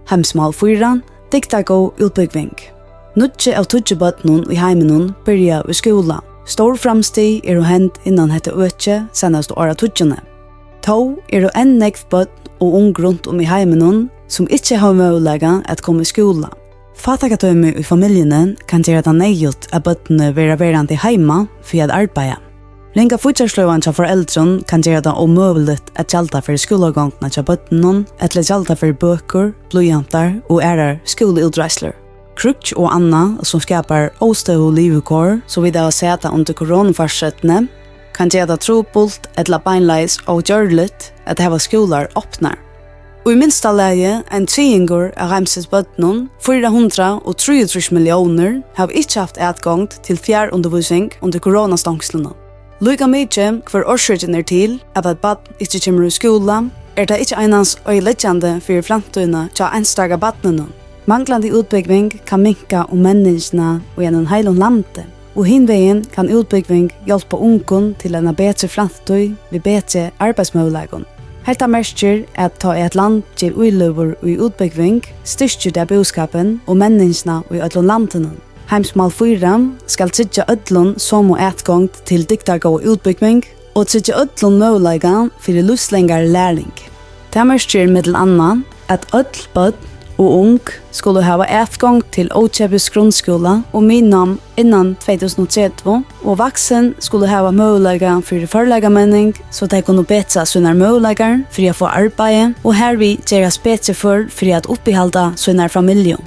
Heimsma 4, Dygdargóð útbúgving. Nutje av tudjebøtnen i heimen byrja i skola. Stor framstig hent innan hette øtje senast åra tudjene. To enn nekv bøtn og ung rundt i heimen som ikke har mulighet at komme i skola. Fatakatøyme i familiene kan gjøre det nøyut at bøttene være verande heima for å arbeide. Lenga futjarsløven til foreldren kan gjøre det umulig at gjelda for skolegångene til bøttene, eller gjelda for bøker, blodjantar og skoleutreisler. Krutch og anna som skapar åstøv og livukår, så vi da seta under koronafarsettene, kan gjøre det trobult eller beinleis og gjørligt at heva skolar åpnar. Og i minsta leie, en triingur av Heimsens bøttenen, 433 millioner, har ikke haft etgångt til fjärundervisning under koronastångslene. Lika mykje hver årsøkjen til at bad ikke kommer i skola, det ikke einans øyeledjande for framtøyene til enstaga badnene. Manglande utbygging kan minka menneskene og gjennom heilom landet, og hinveien kan utbygging hjelpe ungen til en bedre framtøy ved bedre arbeidsmuligheter. Helt av merker at ta et land gir uiløver og utbygging, styrker det budskapen og menneskene i ødlom landene. Heimsma 4 skal tridja ødlom som og etgångt til Dygdargóð utbygging og tridja ødlom muligheter for livslengar læring. Det merker middel anna at ødl bøtt og ung skulle hava etgång til Åtjebus grundskola og minnam innan 2030, og vaksen skulle hava muligheter for forleggamenning, så de kunne betra sine muligheter for å få arbeid, og hervi gjeras betre for å oppihalda sine familie.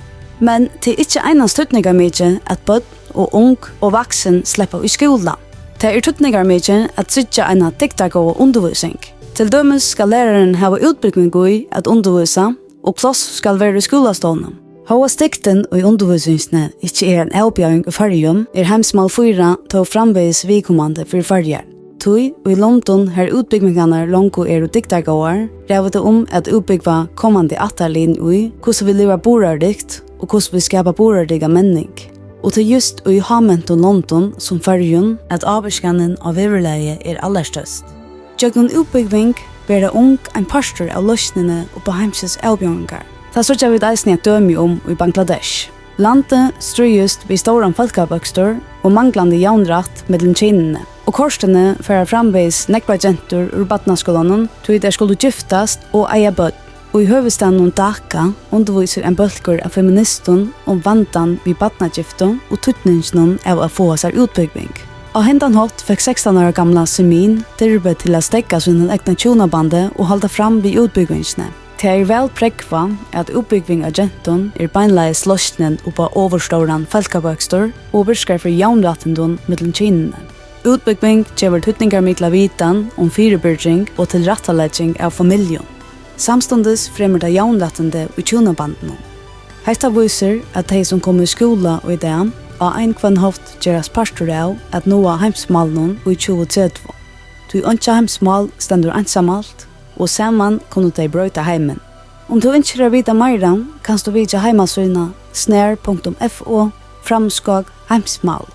Men det ikke einans tøtningar mykje at bøtt og ung og vaksen slipper i skola. Det tøtningar mykje at sitja en Dygdargóð undervisning. Til dømes skal læreren hava utbygging i at undervisa, og plass skal være i skolastående. Hva stikten og undervisningsne ikke en avbjøring i fargen, Heimsma 4 til framveis vidkommande for farger. Tui og i London her utbyggingene langko og Dygdargóðar revet det at utbyggva kommande atterlin i hvordan vi lever borardikt og hvordan vi skapar borardiga menning. Og til just i Hamilton London som fargen at avbjørskanen av overleie allerstørst. Jøgnon utbygging være ung en pastor av løsnene og på Heimses avbjørninger. Det så vi eisne et dømi i Bangladesh. Landet strøyest ved stora folkebøkstor og manglande jaunratt mellom kynene. Og korstene fører framveis nekva gentur ur badnaskolanen til der skulle gyftast og eie bøtt. Og i høvestaden Dhaka underviser en bølgur av feministen om vandan vid badnagiften og tutningsen av å få seg utbygging. Og hendan hatt fikk 16 år gamla Semin tilbud til å stekka sin egna tjonabande og holde fram vid utbyggingsne. Det vel prekva at utbygging av genton beinleis løsnen på overståran folkebøkstor og virkar for jaunrattendon mellom kynene. Utbygging gjør tutningar mikla vitan om fyrebyrging og tilrattalegging av familien. Samstundes fremmer det jaunrattende og tjonabandene. Hetta viser at de som kommer i skola og i det, og ein kvann haft gjeras pastor av at noa heimsmalen i 2030. Du ønsker heimsmal stendur ensamalt, og saman kunne de brøyta heimen. Om du ønsker å vite meira, kan du vidja heimasøyna snær.fo/heimsmal.